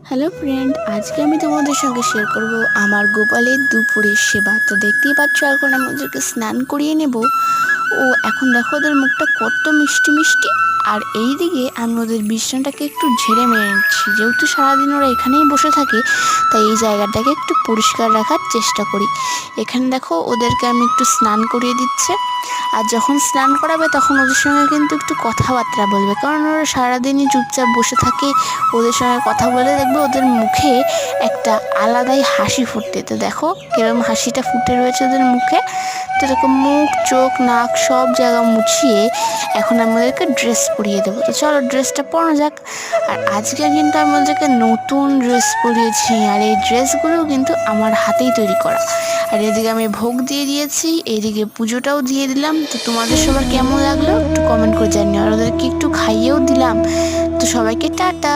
Hello friend, আজকে আমি তোমাদের সঙ্গে শেয়ার করব আমার গোপালের দুপুরের সেবা। তো দেখতেই পাচ্ছ, এখন আমি ওদেরকে স্নান করিয়ে নেব। ও এখন দেখো ওদের মুখটা কত মিষ্টি মিষ্টি। আর এই দিকে আমি ওদের বিছানাটাকে একটু ঝেড়ে মেরে নিচ্ছি। যেহেতু সারাদিন ওরা এখানেই বসে থাকে, তাই এই জায়গাটাকে একটু পরিষ্কার রাখার চেষ্টা করি। এখানে দেখো ওদেরকে আমি একটু স্নান করিয়ে দিচ্ছে। আর যখন স্নান করাবে তখন ওদের সঙ্গে কিন্তু একটু কথাবার্তা বলবে, কারণ ওরা সারাদিনই চুপচাপ বসে থাকে। ওদের সঙ্গে কথা বলে দেখবে ওদের মুখে একটা আলাদাই হাসি ফুটতে। তো দেখো কিরকম হাসিটা ফুটে রয়েছে ওদের মুখে। তো এরকম মুখ, চোখ, নাক সব জায়গা মুছিয়ে এখন আমি ওদেরকে ড্রেস পরিয়ে দেবো। তো চলো ড্রেসটা পরানো যাক। আর আজকে কিন্তু আমি ওদেরকে নতুন ড্রেস পরিয়েছি, আর এই ড্রেসগুলো কিন্তু আমার হাতেই তৈরি করা। আর এদিকে আমি ভোগ দিয়ে দিয়েছি, এদিকে পুজোটাও দিয়ে দিলাম। তো তোমাদের সবার কেমন লাগলো একটু কমেন্ট করে জানিও। আর ওদেরকে একটু খাইয়েও দিলাম। তো সবাইকে টাটা।